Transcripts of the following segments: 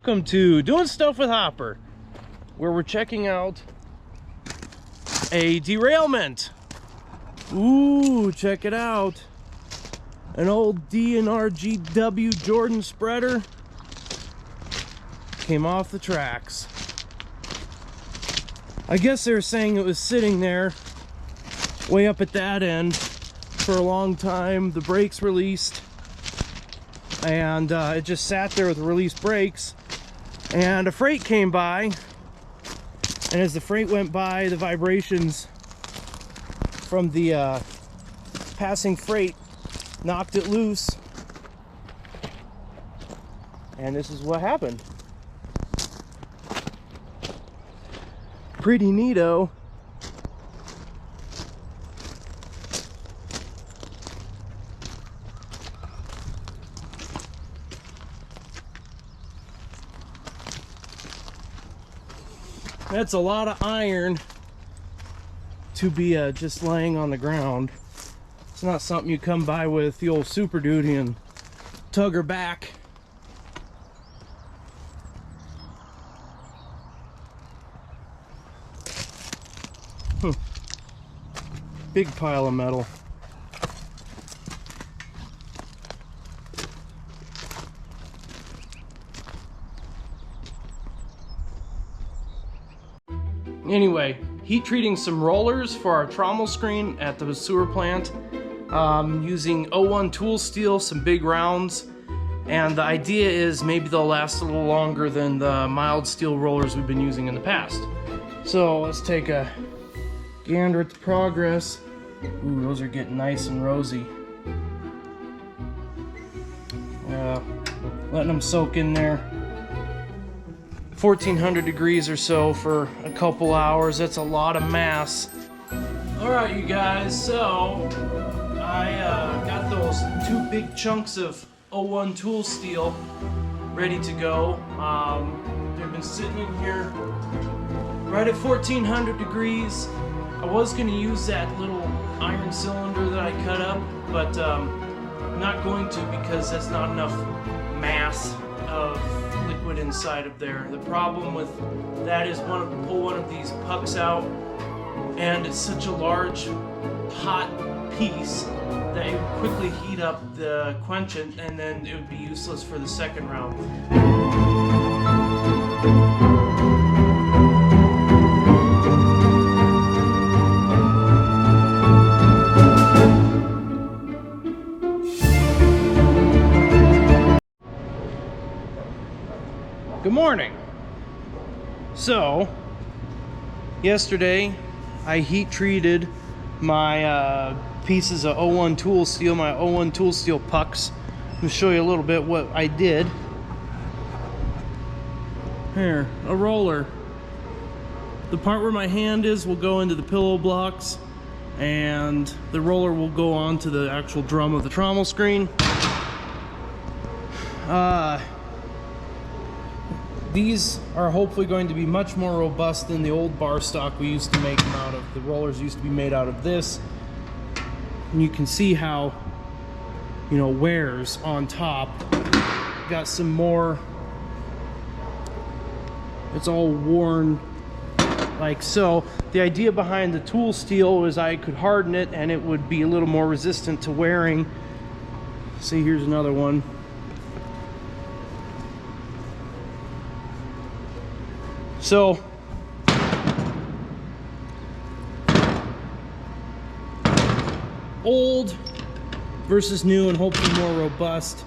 Welcome to Doing Stuff with Hopper, where we're checking out a derailment. Ooh, check it out. An old D&RGW Jordan spreader came off the tracks. I guess they were saying it was sitting there way up at that end for a long time. The brakes released, and it just sat there with released brakes, and a freight came by, and as the freight went by, the vibrations from the passing freight knocked it loose, and this is what happened. Pretty neato. That's a lot of iron to be just laying on the ground. It's not something you come by with the old Super Duty and tug her back. Big pile of metal. Anyway, heat treating some rollers for our trommel screen at the sewer plant, using 01 tool steel, some big rounds, and the idea is maybe they'll last a little longer than the mild steel rollers we've been using in the past. So let's take a gander at the progress. Ooh, those are getting nice and rosy. Letting them soak in there. 1400 degrees or so for a couple hours. That's a lot of mass. Alright, you guys, so I got those two big chunks of 01 tool steel ready to go. They've been sitting in here right at 1400 degrees. I was going to use that little iron cylinder that I cut up, but I'm not going to because that's not enough mass of liquid inside of there. The problem with that is pull one of these pucks out, and it's such a large hot piece that it would quickly heat up the quenchant, and then it would be useless for the second round. Good morning. So, yesterday I heat treated my pieces of 01 tool steel, my 01 tool steel pucks. I'm going to show you a little bit what I did. Here, a roller. The part where my hand is will go into the pillow blocks, and the roller will go onto the actual drum of the trommel screen. These are hopefully going to be much more robust than the old bar stock we used to make them out of. The rollers used to be made out of this. And you can see how, you know, wears on top. Got some more, it's all worn like so. The idea behind the tool steel was I could harden it and it would be a little more resistant to wearing. See, here's another one. So, old versus new and hopefully more robust.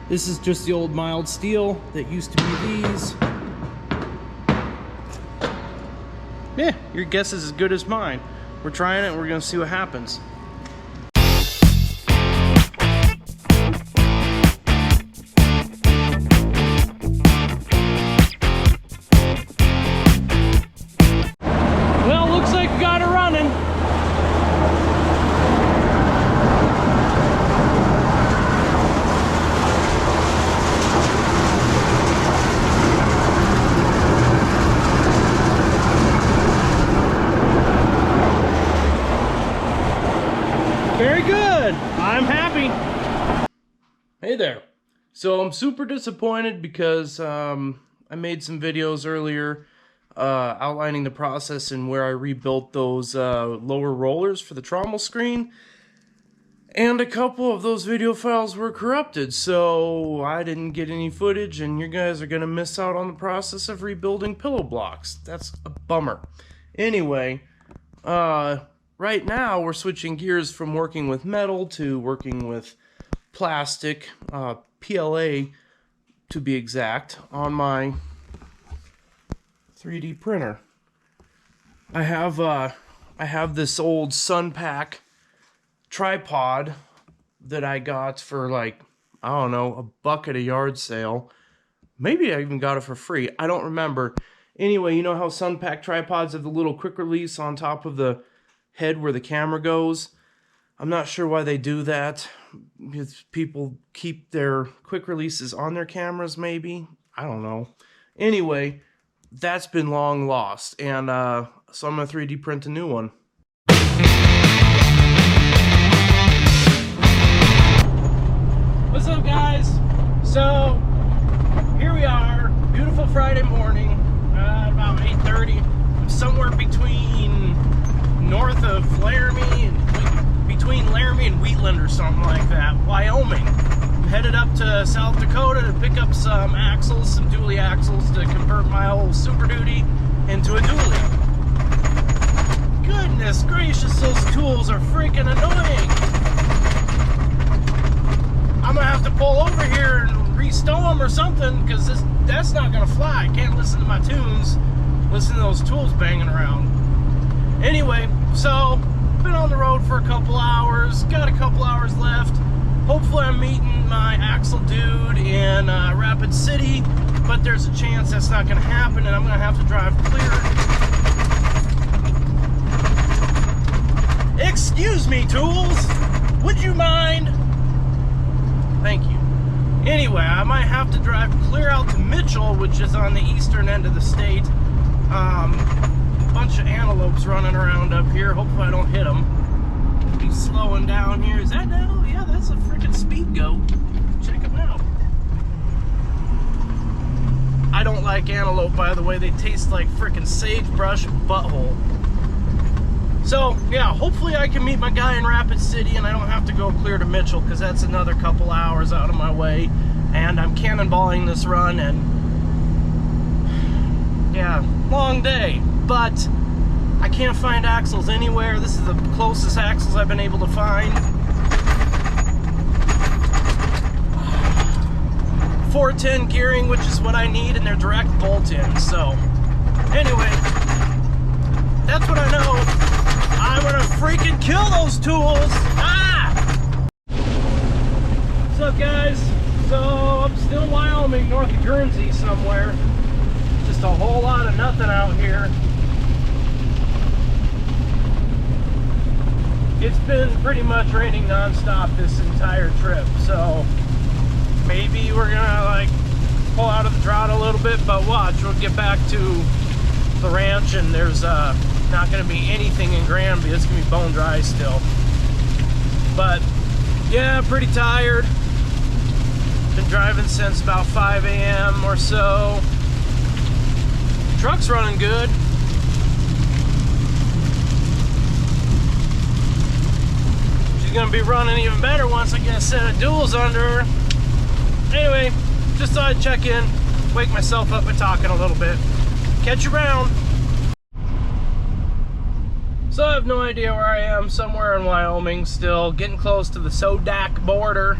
This is just the old mild steel that used to be these. Yeah, your guess is as good as mine. We're trying it and we're gonna see what happens. Very good. I'm happy. Hey there. So I'm super disappointed because I made some videos earlier outlining the process and where I rebuilt those lower rollers for the trommel screen. And a couple of those video files were corrupted, so I didn't get any footage, and you guys are going to miss out on the process of rebuilding pillow blocks. That's a bummer. Anyway, right now we're switching gears from working with metal to working with plastic, PLA to be exact, on my 3D printer. I have this old SunPack tripod that I got for like, I don't know, $1 at a yard sale. Maybe I even got it for free. I don't remember. Anyway, you know how SunPack tripods have the little quick release on top of the head where the camera goes? I'm not sure why they do that. Because people keep their quick releases on their cameras, maybe? I don't know. Anyway, that's been long lost, and so I'm going to 3D print a new one. What's up, guys? So here we are, beautiful Friday morning, about 8:30. I'm somewhere between north of Laramie and between Laramie and Wheatland or something like that, Wyoming. I'm headed up to South Dakota to pick up some axles, some dually axles, to convert my old Super Duty into a dually. Goodness gracious, those tools are freaking annoying. I'm gonna have to pull over here and restow them or something, because that's not gonna fly. I can't listen to my tunes, listen to those tools banging around. Anyway, so been on the road for a couple hours, got a couple hours left. Hopefully I'm meeting my axle dude in Rapid City, but there's a chance that's not gonna happen, and I'm gonna have to drive clear. Excuse me, tools, would you mind? Thank you. Anyway, I might have to drive clear out to Mitchell, which is on the eastern end of the state. Bunch of antelopes running around up here. Hopefully I don't hit them. Be slowing down here. Is that an antelope? Yeah, that's a freaking speed goat. Check them out. I don't like antelope, by the way. They taste like freaking sagebrush butthole. So, yeah, hopefully I can meet my guy in Rapid City and I don't have to go clear to Mitchell, because that's another couple hours out of my way. And I'm cannonballing this run, and yeah, long day. But I can't find axles anywhere. This is the closest axles I've been able to find. 410 gearing, which is what I need, and they're direct bolt-in. So, anyway, that's what I know. I'm gonna freaking kill those tools! Ah! What's up, guys? So, I'm still in Wyoming, north of Guernsey somewhere. Just a whole lot of nothing out here. It's been pretty much raining non-stop this entire trip, so maybe we're gonna like pull out of the drought a little bit, but watch, we'll get back to the ranch and there's not going to be anything in Granby. It's going to be bone dry still. But yeah, pretty tired. Been driving since about 5 a.m. or so. Truck's running good. She's going to be running even better once I get a set of duals under her. Anyway, just thought I'd check in, wake myself up by talking a little bit. Catch you around. So I have no idea where I am, somewhere in Wyoming still, getting close to the SoDak border.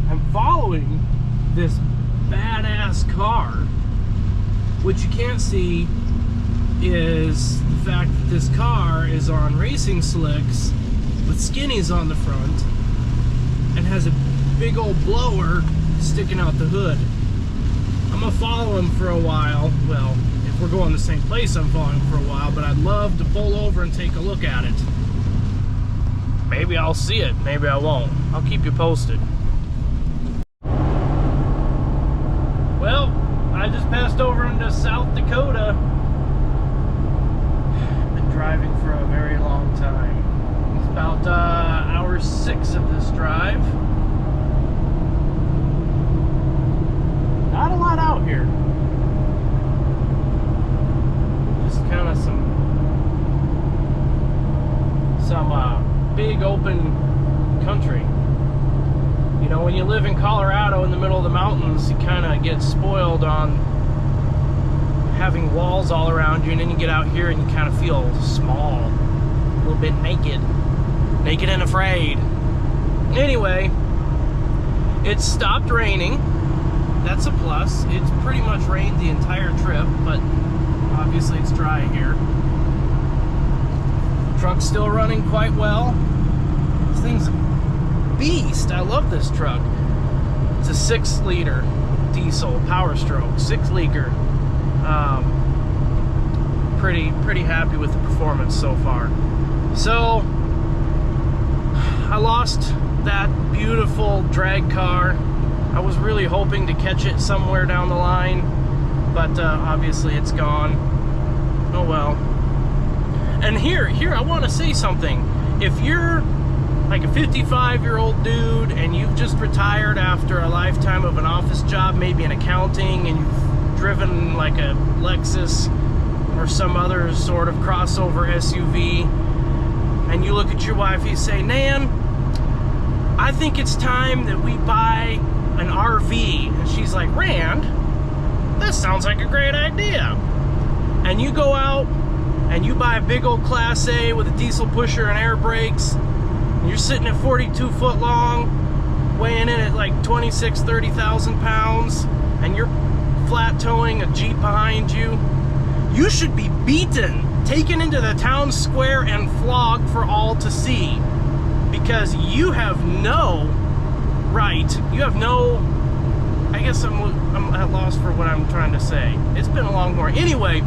I'm following this badass car. What you can't see is the fact that this car is on racing slicks with skinnies on the front and has a big old blower sticking out the hood. I'm gonna follow him for a while. Well, if we're going the same place, I'm following him for a while, but I'd love to pull over and take a look at it. Maybe I'll see it, maybe I won't. I'll keep you posted. Well, I just passed over into South Dakota. Been driving for a very long time. It's about hour 6 of this drive. Not a here. Just kind of some big open country. You know, when you live in Colorado in the middle of the mountains, you kind of get spoiled on having walls all around you, and then you get out here and you kind of feel small, a little bit naked and afraid. Anyway, it stopped raining. That's a plus. It's pretty much rained the entire trip, but obviously it's dry here. Truck's still running quite well. This thing's a beast. I love this truck. It's a 6-liter diesel Power Stroke, 6-liter. Pretty happy with the performance so far. So I lost that beautiful drag car. I was really hoping to catch it somewhere down the line, but obviously it's gone. Oh well. And here, I want to say something. If you're like a 55-year-old dude and you've just retired after a lifetime of an office job, maybe in accounting, and you've driven like a Lexus or some other sort of crossover SUV, and you look at your wife, you say, Nan, I think it's time that we buy an RV. And she's like, Rand, that sounds like a great idea. And you go out and you buy a big old Class A with a diesel pusher and air brakes, and you're sitting at 42 foot long, weighing in at like 30,000 pounds, and you're flat towing a Jeep behind you. You should be beaten, taken into the town square and flogged for all to see, because you have no right, you have no, I guess I'm at loss for what I'm trying to say. It's been a long morning. Anyway,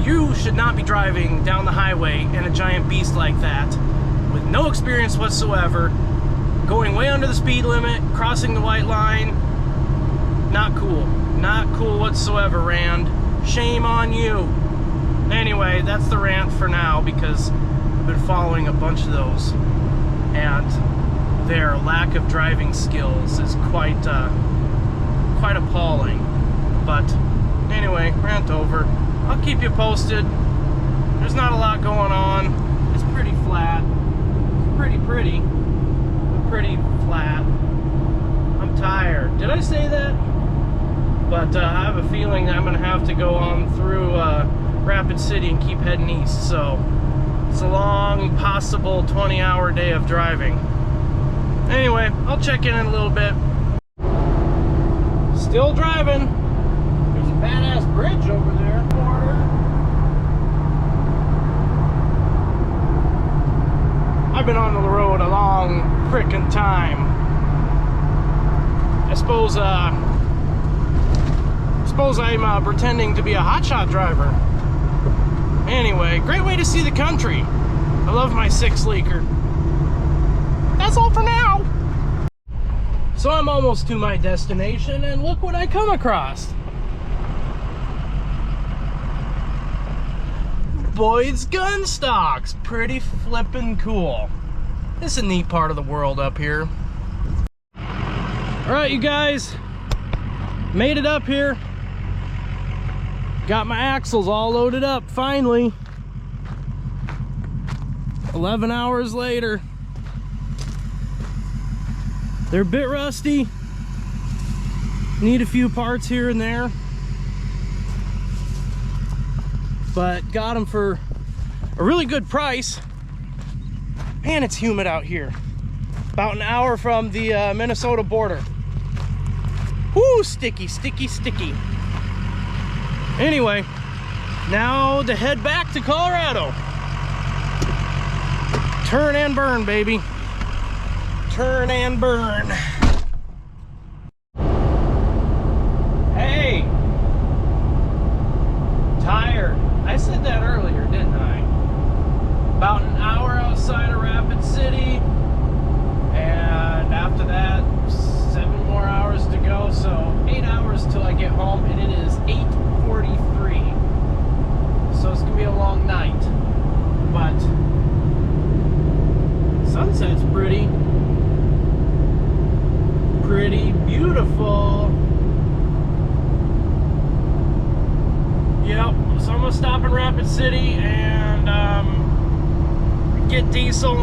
you should not be driving down the highway in a giant beast like that with no experience whatsoever, going way under the speed limit, crossing the white line. Not cool. Not cool whatsoever, Rand. Shame on you. Anyway, that's the rant for now, because I've been following a bunch of those, and their lack of driving skills is quite appalling. But anyway, rant over. I'll keep you posted. There's not a lot going on. It's pretty flat. It's pretty, but pretty flat. I'm tired. Did I say that? But I have a feeling I'm going to have to go on through Rapid City and keep heading east. So it's a long, possible 20-hour day of driving. Anyway, I'll check in a little bit. Still driving. There's a badass bridge over there. I've been on the road a long frickin' time. I suppose I'm pretending to be a hotshot driver. Anyway, great way to see the country. I love my 6-liter. That's all for now. So I'm almost to my destination, and look what I come across. Boyd's gun stocks. Pretty flippin' cool. This is a neat part of the world up here. Alright, you guys, made it up here. Got my axles all loaded up finally. 11 hours later. They're a bit rusty. Need a few parts here and there, but got them for a really good price. Man, it's humid out here. About an hour from the Minnesota border. Whoo, sticky, sticky, sticky. Anyway, now to head back to Colorado. Turn and burn, baby. Turn and burn. Hey, tired. I said that earlier, didn't I? About an hour outside of Rapid City, and after that 7 more hours to go, so 8 hours till I get home, and it is 8:43, so it's gonna be a long night, but sunset's pretty. Grand Rapids City and get diesel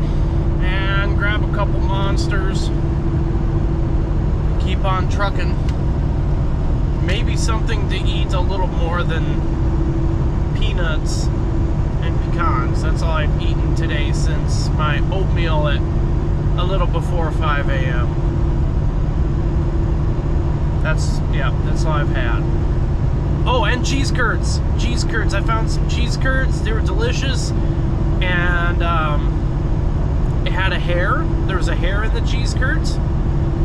and grab a couple monsters. Keep on trucking. Maybe something to eat a little more than peanuts and pecans. That's all I've eaten today since my oatmeal at a little before 5 a.m. That's all I've had. Oh, and cheese curds. Cheese curds. I found some cheese curds. They were delicious. And it had a hair. There was a hair in the cheese curds.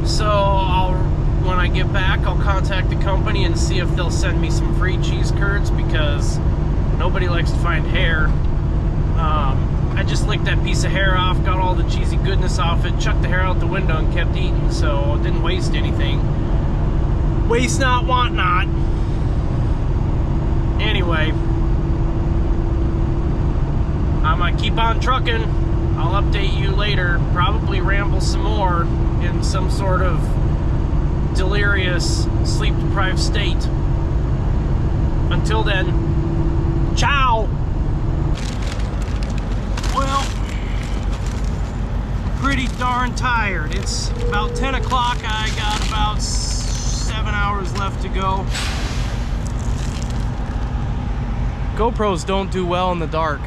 So when I get back, I'll contact the company and see if they'll send me some free cheese curds, because nobody likes to find hair. I just licked that piece of hair off, got all the cheesy goodness off it, chucked the hair out the window and kept eating, so it didn't waste anything. Waste not, want not. Anyway, I'm gonna keep on trucking. I'll update you later, probably ramble some more in some sort of delirious, sleep-deprived state. Until then, ciao! Well, pretty darn tired. It's about 10 o'clock. I got about 7 hours left to go. GoPros don't do well in the dark,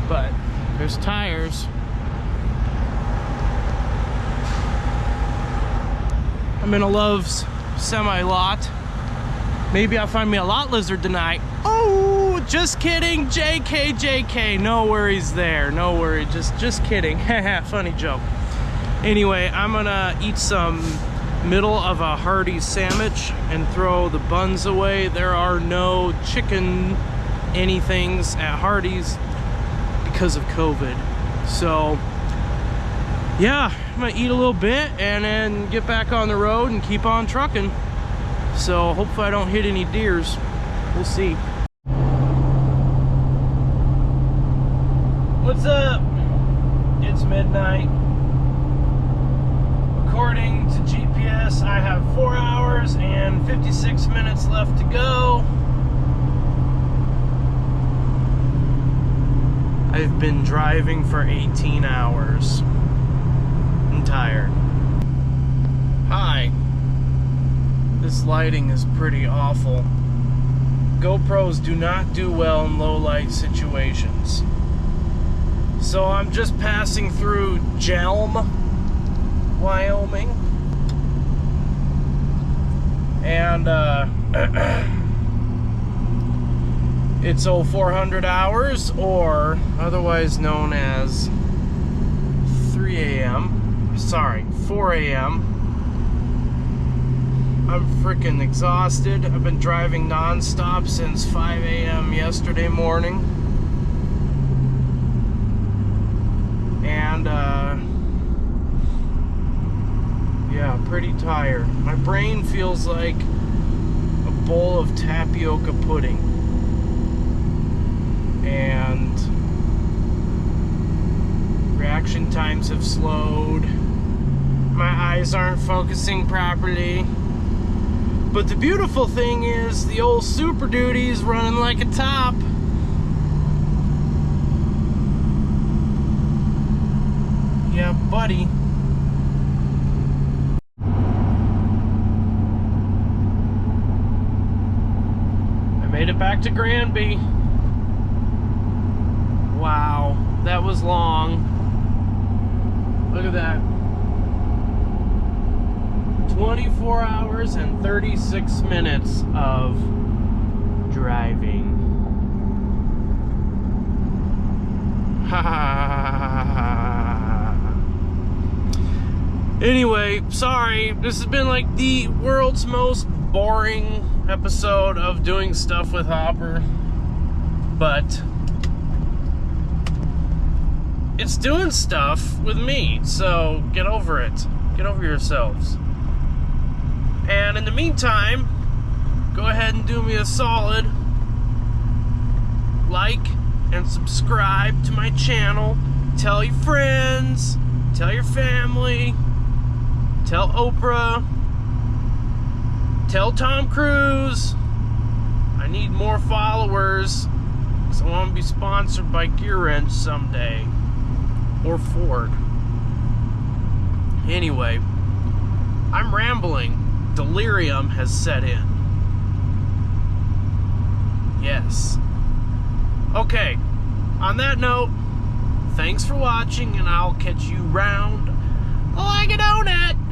but there's tires. I'm in a Love's semi-lot. Maybe I'll find me a lot lizard tonight. Oh, just kidding. JK. No worries there. No worry. Just kidding. Funny joke. Anyway, I'm gonna eat some middle of a Hardee's sandwich and throw the buns away. There are no chicken anythings at Hardee's because of COVID. So yeah, I'm gonna eat a little bit and then get back on the road and keep on trucking. So hopefully I don't hit any deers. We'll see. What's up? It's midnight. According to GPS, I have 4 hours and 56 minutes left to go. I've been driving for 18 hours. I'm tired. Hi. This lighting is pretty awful. GoPros do not do well in low light situations. So I'm just passing through Jelm, Wyoming. And it's 0400 hours, or otherwise known as 3 a.m. Sorry, 4 a.m. I'm freaking exhausted. I've been driving non-stop since 5 a.m. yesterday morning. And yeah, pretty tired. My brain feels like a bowl of tapioca pudding. And reaction times have slowed. My eyes aren't focusing properly. But the beautiful thing is the old Super Duty's running like a top. Yeah, buddy. I made it back to Granby. Wow, that was long. Look at that. 24 hours and 36 minutes of driving. Ha ha. Anyway, sorry. This has been like the world's most boring episode of doing stuff with Hopper. But it's doing stuff with me, so get over it. Get over yourselves. And in the meantime, go ahead and do me a solid. Like and subscribe to my channel. Tell your friends. Tell your family. Tell Oprah. Tell Tom Cruise. I need more followers wrenches. I want to be sponsored by Gear Wrench someday. Or Ford. Anyway, I'm rambling. Delirium has set in. Yes. Okay, on that note, thanks for watching, and I'll catch you round like a donut.